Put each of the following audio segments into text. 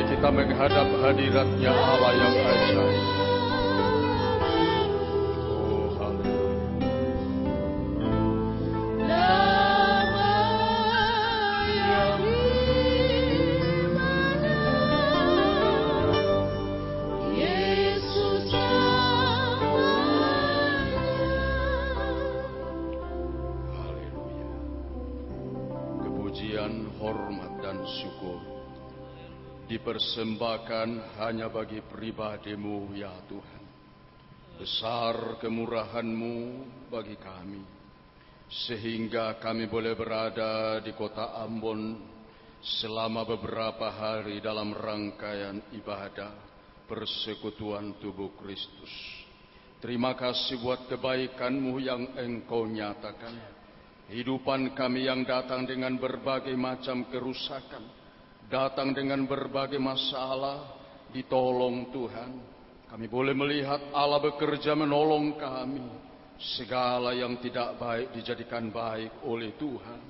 Mari kita menghadap hadirat-Nya Allah yang ajaib. Oh, haleluya. Kepujian, hormat dan syukur dipersembahkan hanya bagi pribadi-Mu ya Tuhan. Besar kemurahan-Mu bagi kami, sehingga kami boleh berada di kota Ambon selama beberapa hari dalam rangkaian ibadah persekutuan tubuh Kristus. Terima kasih buat kebaikan-Mu yang Engkau nyatakan. Hidupan kami yang datang dengan berbagai macam kerusakan, datang dengan berbagai masalah, ditolong Tuhan. Kami boleh melihat Allah bekerja menolong kami. Segala yang tidak baik dijadikan baik oleh Tuhan.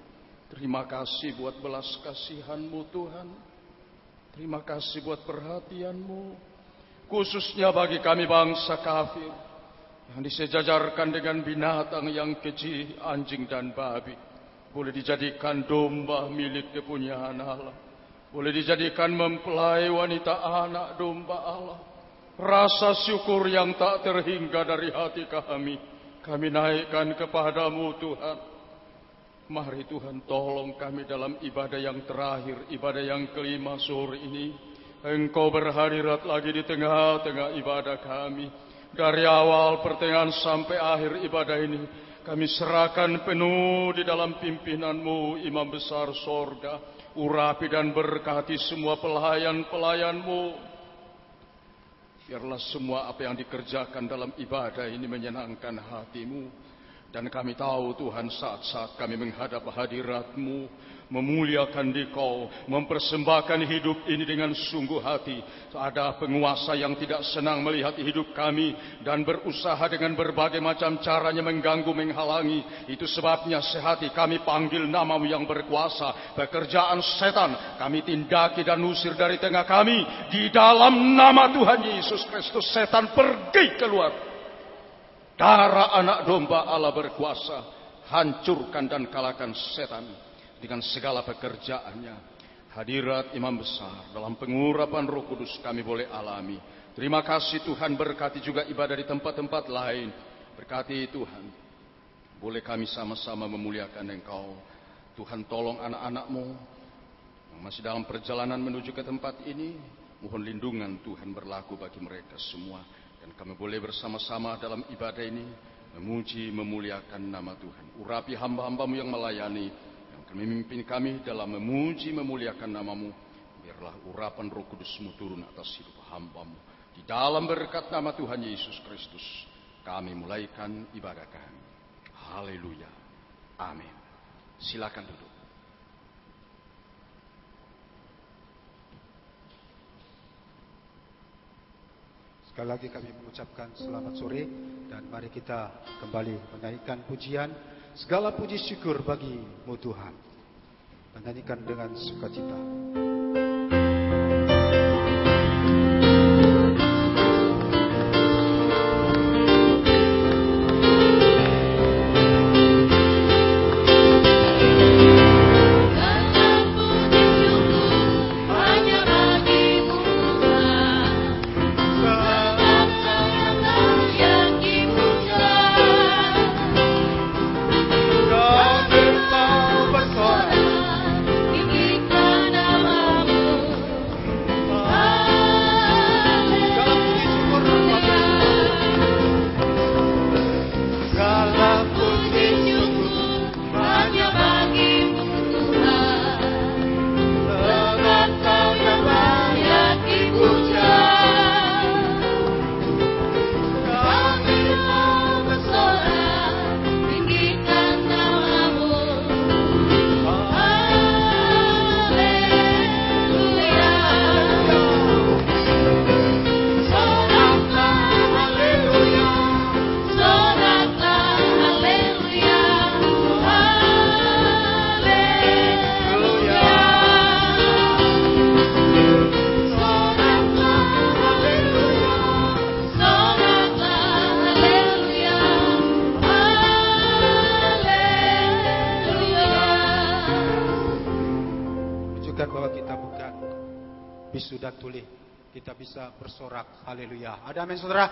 Terima kasih buat belas kasihan-Mu Tuhan. Terima kasih buat perhatian-Mu. Khususnya bagi kami bangsa kafir yang disejajarkan dengan binatang yang keji, anjing dan babi, boleh dijadikan domba milik kepunyaan Allah. Boleh dijadikan mempelai wanita anak domba Allah. Rasa syukur yang tak terhingga dari hati kami naikkan kepadamu Tuhan. Mari Tuhan tolong kami dalam ibadah yang terakhir, ibadah yang kelima sore ini. Engkau berhadirat lagi di tengah-tengah ibadah kami. Dari awal pertengahan sampai akhir ibadah ini, kami serahkan penuh di dalam pimpinan-Mu, Imam Besar Sorga. Urapi dan berkati semua pelayan-pelayan-Mu. Biarlah semua apa yang dikerjakan dalam ibadah ini menyenangkan hati-Mu. Dan kami tahu Tuhan, saat-saat kami menghadap hadirat-Mu, memuliakan Dikau, mempersembahkan hidup ini dengan sungguh hati. Ada penguasa yang tidak senang melihat hidup kami dan berusaha dengan berbagai macam caranya mengganggu, menghalangi. Itu sebabnya sehati kami panggil nama-Mu yang berkuasa. Pekerjaan setan kami tindaki dan usir dari tengah kami. Di dalam nama Tuhan Yesus Kristus, setan pergi keluar. Darah anak domba Allah berkuasa. Hancurkan dan kalahkan setan dengan segala pekerjaannya. Hadirat Imam Besar dalam pengurapan Roh Kudus kami boleh alami. Terima kasih Tuhan, berkati juga ibadah di tempat-tempat lain. Berkati Tuhan, boleh kami sama-sama memuliakan Engkau. Tuhan tolong anak-anak-Mu yang masih dalam perjalanan menuju ke tempat ini. Mohon lindungan Tuhan berlaku bagi mereka semua. Dan kami boleh bersama-sama dalam ibadah ini memuji, memuliakan nama Tuhan. Urapi hamba-hamba-Mu yang melayani, yang memimpin kami dalam memuji, memuliakan nama-Mu. Biarlah urapan Roh Kudus-Mu turun atas hidup hamba-Mu. Di dalam berkat nama Tuhan Yesus Kristus, kami mulaikan ibadah kami. Haleluya. Amin. Silakan duduk. Sekali lagi kami mengucapkan selamat sore dan mari kita kembali menyanyikan pujian. Segala puji syukur bagi-Mu Tuhan. Menyanyikan dengan sukacita. Kau bersorak, diberikan nama ingatkan bahwa kita bukan bisu dan tuli. Kita bisa bersorak. Haleluya. Ada amin saudara?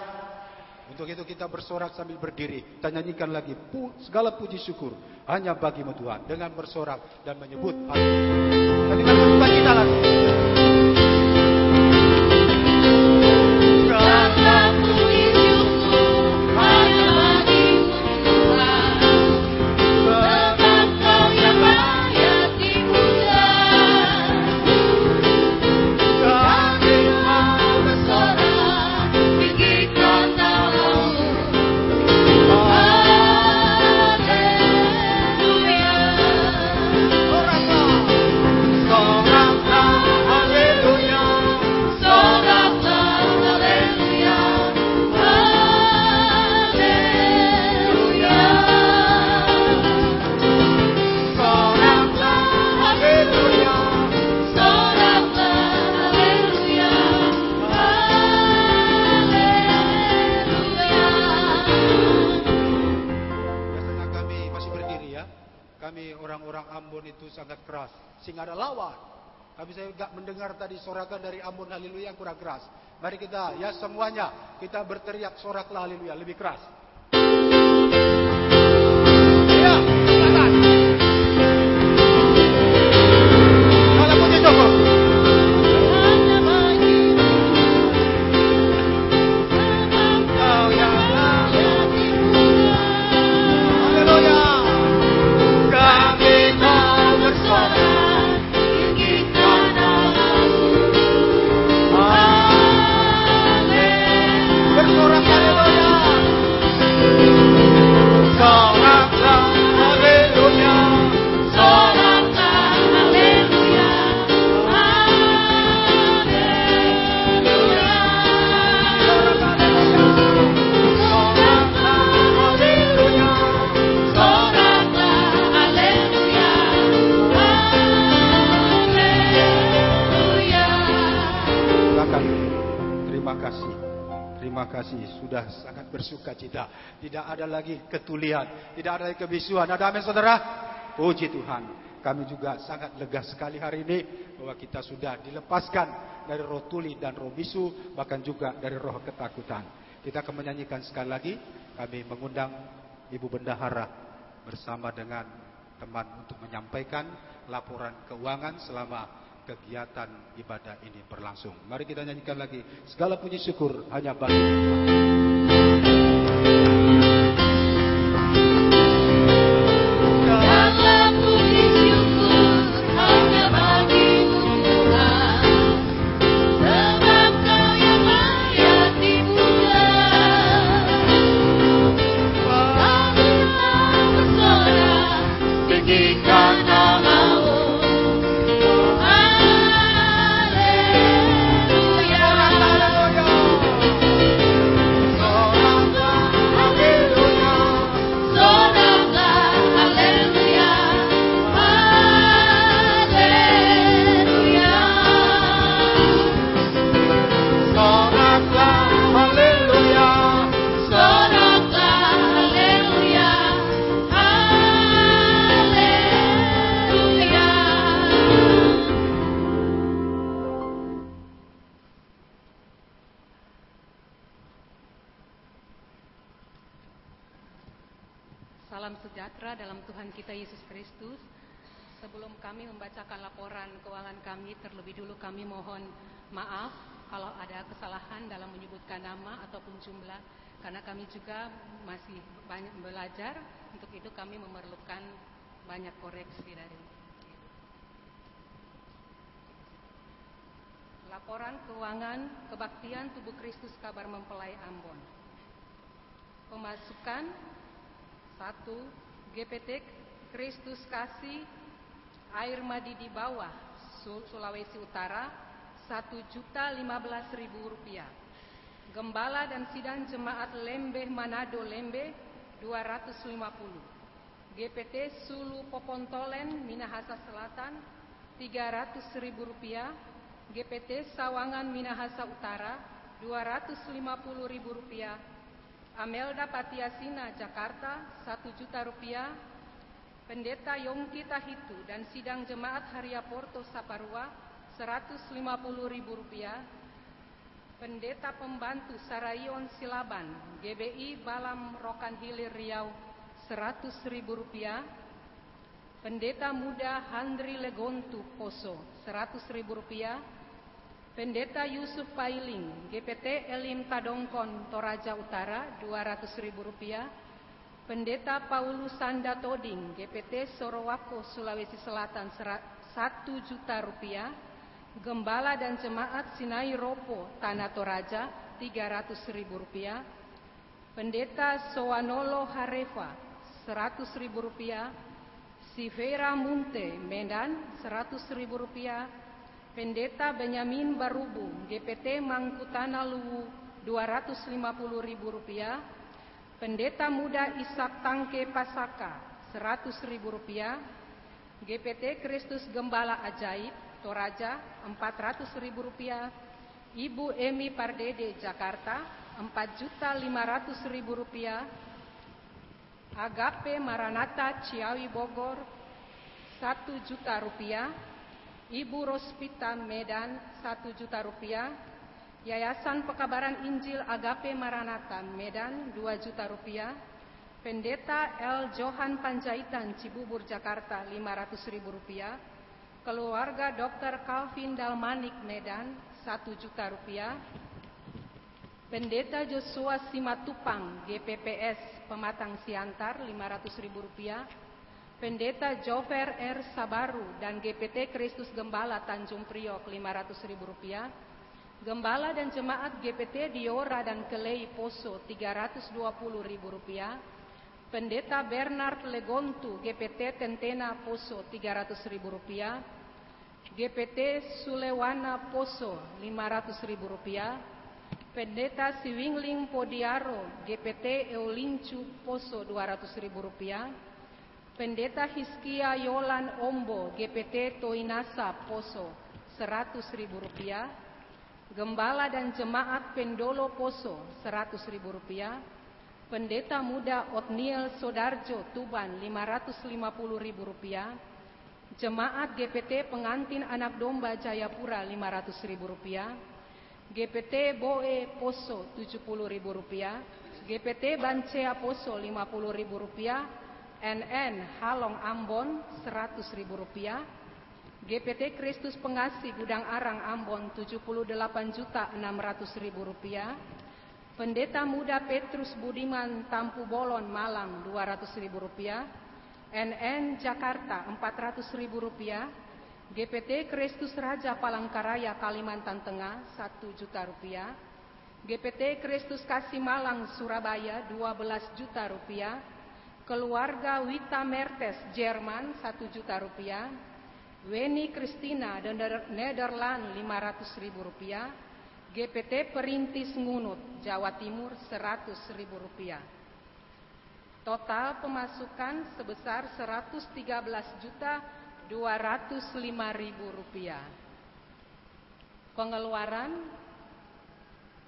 Untuk itu kita bersorak sambil berdiri. Kita nyanyikan lagi. Segala puji syukur hanya bagimu Tuhan. Dengan bersorak dan menyebut haleluya. Nyanyikan kesukaan kita lagi. Sangat keras, sehingga ada lawan. Tapi saya enggak mendengar tadi sorakan dari Ambon haleluya yang kurang keras. Mari kita ya semuanya kita berteriak soraklah haleluya lebih keras. Ya, silakan. Kalau puji syukur. Terima kasih sudah sangat bersuka cita. Tidak ada lagi ketulian, tidak ada lagi kebisuan. Ada amin saudara? Puji Tuhan. Kami juga sangat lega sekali hari ini bahwa kita sudah dilepaskan dari roh tuli dan roh bisu, bahkan juga dari roh ketakutan. Kita akan menyanyikan sekali lagi. Kami mengundang Ibu Bendahara bersama dengan teman untuk menyampaikan laporan keuangan selama kegiatan ibadah ini berlangsung. Mari kita nyanyikan lagi. Segala puji syukur hanya bagi Tuhan. Salam sejahtera dalam Tuhan kita Yesus Kristus. Sebelum kami membacakan laporan keuangan kami, terlebih dulu kami mohon maaf kalau ada kesalahan dalam menyebutkan nama ataupun jumlah, karena kami juga masih banyak belajar. Untuk itu kami memerlukan banyak koreksi dari laporan keuangan kebaktian Tubuh Kristus Kabar Mempelai Ambon. Pemasukan 1. GPT Kristus Kasih Air Madi di Bawah Sulawesi Utara Rp1.015.000. Gembala dan Sidang Jemaat Lembe Manado Lembe 250. GPT Sulu Popontolen Minahasa Selatan Rp300.000. GPT Sawangan Minahasa Utara Rp250.000. Amelda Patiasina Jakarta Rp1 juta. Pendeta Yongki Tahitu dan Sidang Jemaat Haria Porto Saparua Rp150.000. Pendeta Pembantu Sarayon Silaban GBI Balam Rokan Hilir Riau Rp100.000. Pendeta Muda Handri Legontu Poso Rp100.000. Pendeta Yusuf Pailing GPT Elim Tadongkon Toraja Utara Rp200.000. Pendeta Paulus Sanda Toding GPT Sorowako Sulawesi Selatan Rp1.000.000. Gembala dan Jemaat Sinai Ropo Tanah Toraja Rp300.000. Pendeta Sowanolo Harefa Rp100.000. Sivera Munte Medan Rp100.000. Pendeta Benyamin Barubu GPT Mangkutana Luwu Rp250.000. Pendeta Muda Ishak Tangke Pasaka Rp100.000. GPT Kristus Gembala Ajaib Toraja Rp400.000. Ibu Emi Pardede Jakarta Rp4.500.000. Agape Maranatha Ciawi Bogor Rp1.000.000. Ibu Rospita Medan Rp1.000.000. Yayasan Pekabaran Injil Agape Maranatha Medan Rp2.000.000. Pendeta L. Johan Panjaitan Cibubur Jakarta Rp500.000. Keluarga Dr. Calvin Dalmanik Medan Rp1.000.000. Pendeta Joshua Simatupang GPPS Pematang Siantar Rp500.000. Pendeta Jover R. Sabaru dan GPT Kristus Gembala Tanjung Priok Rp500.000. Gembala dan Jemaat GPT Diora dan Kelei Poso Rp320.000. Pendeta Bernard Legontu GPT Tentena Poso Rp300.000. GPT Sulewana Poso Rp500.000. Pendeta Siwingling Podiaro GPT Eulincu Poso Rp200.000. Pendeta Hiskia Yolan Ombo GPT Toinasa Poso Rp100.000. Gembala dan Jemaat Pendolo Poso Rp100.000. Pendeta Muda Otniel Sodarjo Tuban Rp550.000. Jemaat GPT Pengantin Anak Domba Jayapura Rp500.000. GPT Boe Poso Rp70.000. GPT Bancea Poso Rp50.000. NN Halong Ambon Rp100.000. GPT Kristus Pengasih Gudang Arang Ambon Rp78.600.000. Pendeta Muda Petrus Budiman Tampu Bolon Malang Rp200.000. NN Jakarta Rp400.000. GPT Kristus Raja Palangkaraya Kalimantan Tengah Rp1.000.000. GPT Kristus Kasih Malang Surabaya Rp12.000.000. Keluarga Wita Mertes Jerman Rp1.000.000. Weni Kristina Nederland Rp500.000. GPT Perintis Ngunut Jawa Timur Rp100.000. Total pemasukan sebesar Rp113.205.000. Pengeluaran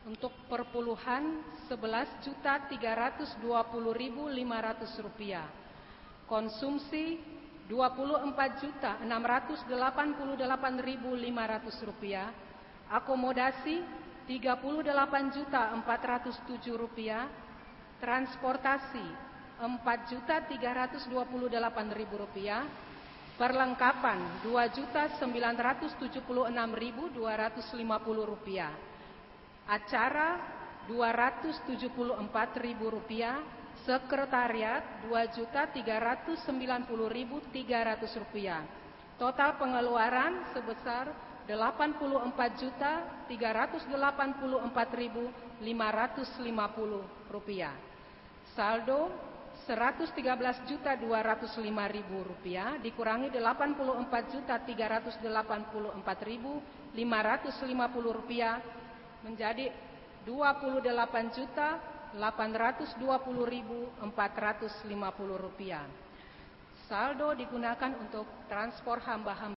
untuk perpuluhan Rp11.320.500. Konsumsi Rp24.688.500. Akomodasi Rp38.407. Transportasi Rp4.328.000. Perlengkapan Rp2.976.250. Acara Rp274.000. Sekretariat Rp2.390.300. Total pengeluaran sebesar Rp84.384.550. Saldo Rp113.205.000 dikurangi Rp84.384.550 menjadi Rp28.820.450. Saldo digunakan untuk transport hamba-hamba